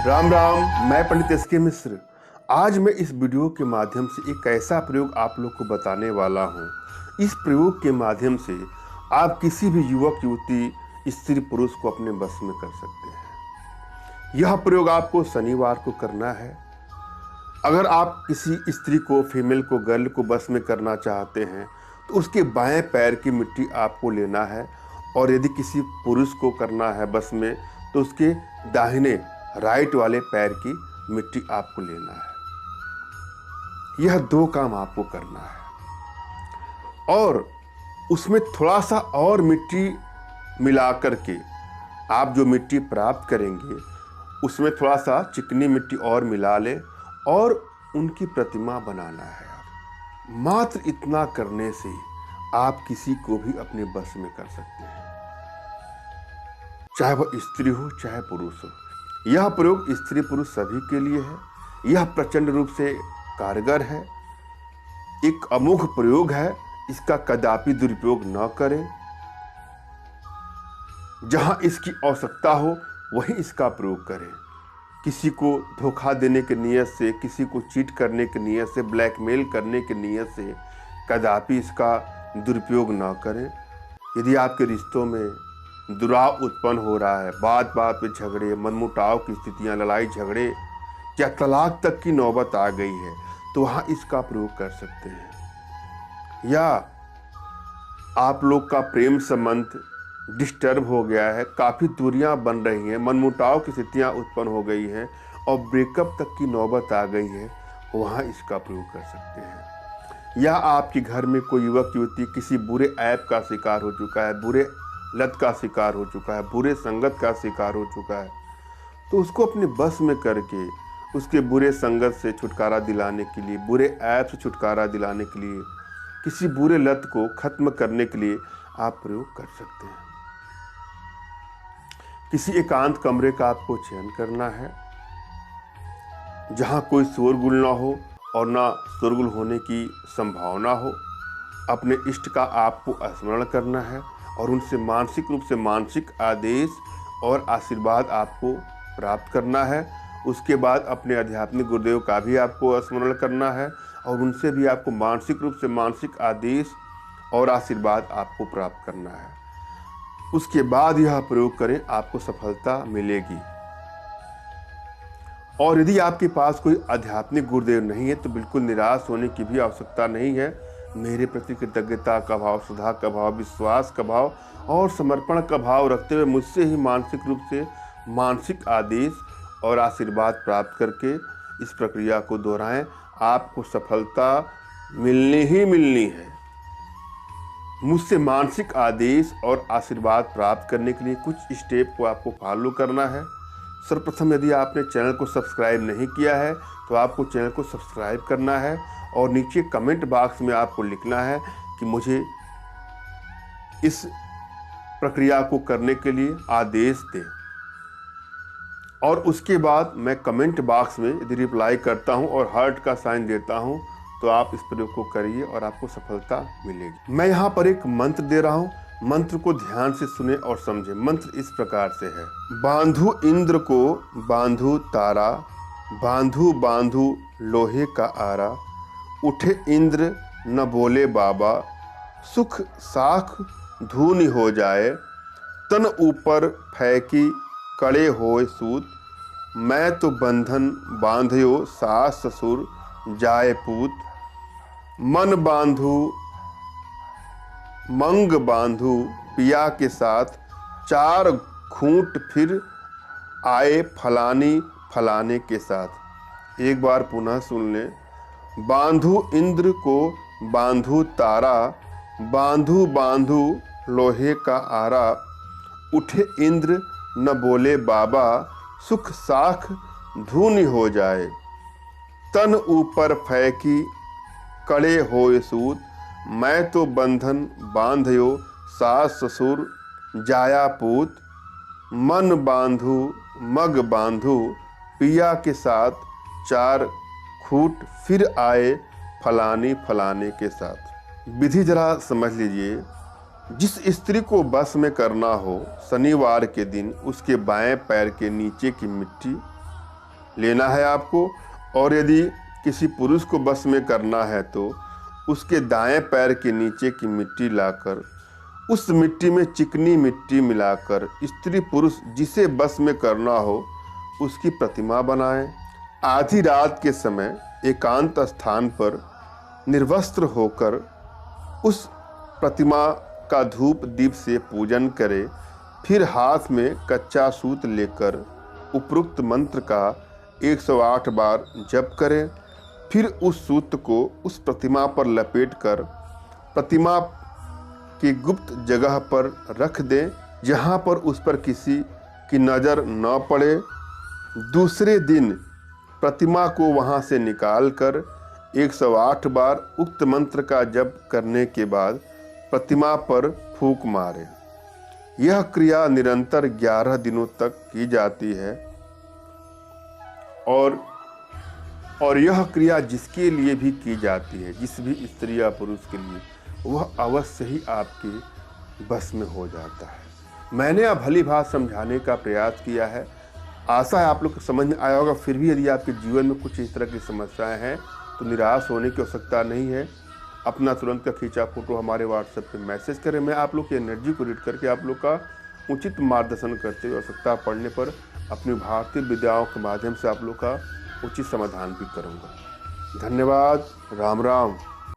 राम राम। मैं पंडित एस.के. मिश्र। आज मैं इस वीडियो के माध्यम से एक ऐसा प्रयोग आप लोग को बताने वाला हूँ। इस प्रयोग के माध्यम से आप किसी भी युवक युवती स्त्री पुरुष को अपने बस में कर सकते हैं। यह प्रयोग आपको शनिवार को करना है। अगर आप किसी स्त्री को, फीमेल को, गर्ल को बस में करना चाहते हैं तो उसके बाएं पैर की मिट्टी आपको लेना है, और यदि किसी पुरुष को करना है बस में तो उसके दाहिने राइट वाले पैर की मिट्टी आपको लेना है। यह दो काम आपको करना है, और उसमें थोड़ा सा और मिट्टी मिला करके आप जो मिट्टी प्राप्त करेंगे उसमें थोड़ा सा चिकनी मिट्टी और मिला लें और उनकी प्रतिमा बनाना है। मात्र इतना करने से आप किसी को भी अपने बस में कर सकते हैं, चाहे वह स्त्री हो चाहे पुरुष हो। यह प्रयोग स्त्री पुरुष सभी के लिए है। यह प्रचंड रूप से कारगर है, एक अमोघ प्रयोग है। इसका कदापि दुरुपयोग न करें। जहां इसकी आवश्यकता हो वहीं इसका प्रयोग करें। किसी को धोखा देने की नीयत से, किसी को चीट करने की नीयत से, ब्लैकमेल करने की नीयत से कदापि इसका दुरुपयोग न करें। यदि आपके रिश्तों में दुराव उत्पन्न हो रहा है, बात बात पे झगड़े, मनमुटाव की स्थितियां, लड़ाई झगड़े या तलाक तक की नौबत आ गई है, तो वहां इसका प्रयोग कर सकते हैं। या आप लोग का प्रेम संबंध डिस्टर्ब हो गया है, काफ़ी दूरियां बन रही हैं, मनमुटाव की स्थितियां उत्पन्न हो गई हैं और ब्रेकअप तक की नौबत आ गई है, वहाँ इसका प्रयोग कर सकते हैं। या आपके घर में कोई युवक युवती किसी बुरे ऐप का शिकार हो चुका है, बुरे लत का शिकार हो चुका है, बुरे संगत का शिकार हो चुका है, तो उसको अपने बस में करके उसके बुरे संगत से छुटकारा दिलाने के लिए, बुरे ऐप से छुटकारा दिलाने के लिए, किसी बुरे लत को खत्म करने के लिए आप प्रयोग कर सकते हैं। किसी एकांत कमरे का आपको चयन करना है जहां कोई शोरगुल ना हो और ना शोरगुल होने की संभावना हो। अपने इष्ट का आपको स्मरण करना है और उनसे मानसिक रूप से मानसिक आदेश और आशीर्वाद आपको प्राप्त करना है। उसके बाद अपने आध्यात्मिक गुरुदेव का भी आपको स्मरण करना है और उनसे भी आपको मानसिक रूप से मानसिक आदेश और आशीर्वाद आपको प्राप्त करना है। उसके बाद यह प्रयोग करें, आपको सफलता मिलेगी। और यदि आपके पास कोई आध्यात्मिक गुरुदेव नहीं है तो बिल्कुल निराश होने की भी आवश्यकता नहीं है। मेरे प्रति कृतज्ञता का भाव, श्रद्धा का भाव, विश्वास का भाव और समर्पण का भाव रखते हुए मुझसे ही मानसिक रूप से मानसिक आदेश और आशीर्वाद प्राप्त करके इस प्रक्रिया को दोहराएं। आपको सफलता मिलनी ही मिलनी है। मुझसे मानसिक आदेश और आशीर्वाद प्राप्त करने के लिए कुछ स्टेप को आपको फॉलो करना है। सर्वप्रथम यदि आपने चैनल को सब्सक्राइब नहीं किया है तो आपको चैनल को सब्सक्राइब करना है और नीचे कमेंट बॉक्स में आपको लिखना है कि मुझे इस प्रक्रिया को करने के लिए आदेश दें। और उसके बाद मैं कमेंट बॉक्स में यदि रिप्लाई करता हूं और हार्ट का साइन देता हूं तो आप इस प्रयोग को करिए और आपको सफलता मिलेगी। मैं यहाँ पर एक मंत्र दे रहा हूँ, मंत्र को ध्यान से सुने और समझे। मंत्र इस प्रकार से है। बांधु इंद्र को बांधु तारा, बांधु बांधु लोहे का आरा, उठे इंद्र न बोले बाबा, सुख साख धूनि हो जाए, तन ऊपर फैकी कड़े होए सूत, मैं तो बंधन बांध्यो सास ससुर जाए पूत, मन बांधू मंग बांधू पिया के साथ, चार खूंट फिर आए फलानी फलाने के साथ। एक बार पुनः सुन लें। बांधु इंद्र को बांधु तारा, बांधु बांधु लोहे का आरा, उठे इंद्र न बोले बाबा, सुख साख धूनि हो जाए, तन ऊपर फैकी कड़े होए सूत, मैं तो बंधन बांध्यो सास ससुर जाया पूत, मन बांधू मग बांधू पिया के साथ, चार खूट फिर आए फलानी फलाने के साथ। विधि जरा समझ लीजिए। जिस स्त्री को बस में करना हो, शनिवार के दिन उसके बाएं पैर के नीचे की मिट्टी लेना है आपको। और यदि किसी पुरुष को बस में करना है तो उसके दाएं पैर के नीचे की मिट्टी लाकर उस मिट्टी में चिकनी मिट्टी मिलाकर स्त्री पुरुष जिसे बस में करना हो उसकी प्रतिमा बनाएं। आधी रात के समय एकांत स्थान पर निर्वस्त्र होकर उस प्रतिमा का धूप दीप से पूजन करें। फिर हाथ में कच्चा सूत लेकर उपरोक्त मंत्र का 108 बार जप करें। फिर उस सूत को उस प्रतिमा पर लपेटकर प्रतिमा की गुप्त जगह पर रख दें, जहां पर उस पर किसी की नज़र न पड़े। दूसरे दिन प्रतिमा को वहां से निकालकर 108 बार उक्त मंत्र का जप करने के बाद प्रतिमा पर फूंक मारें। यह क्रिया निरंतर 11 दिनों तक की जाती है और यह क्रिया जिसके लिए भी की जाती है, जिस भी स्त्री या पुरुष के लिए, वह अवश्य ही आपके बस में हो जाता है। मैंने अब भली भात समझाने का प्रयास किया है, आशा है आप लोग को समझ में आया होगा। फिर भी यदि आपके जीवन में कुछ इस तरह की समस्याएं हैं तो निराश होने की आवश्यकता नहीं है। अपना तुरंत का खींचा फोटो हमारे व्हाट्सएप पे मैसेज करें। मैं आप लोग की एनर्जी को रीड करके आप लोग का उचित मार्गदर्शन करते हुए आवश्यकता पड़ने पर अपनी भारतीय विद्याओं के माध्यम से आप लोग का उचित समाधान भी करूँगा। धन्यवाद। राम राम।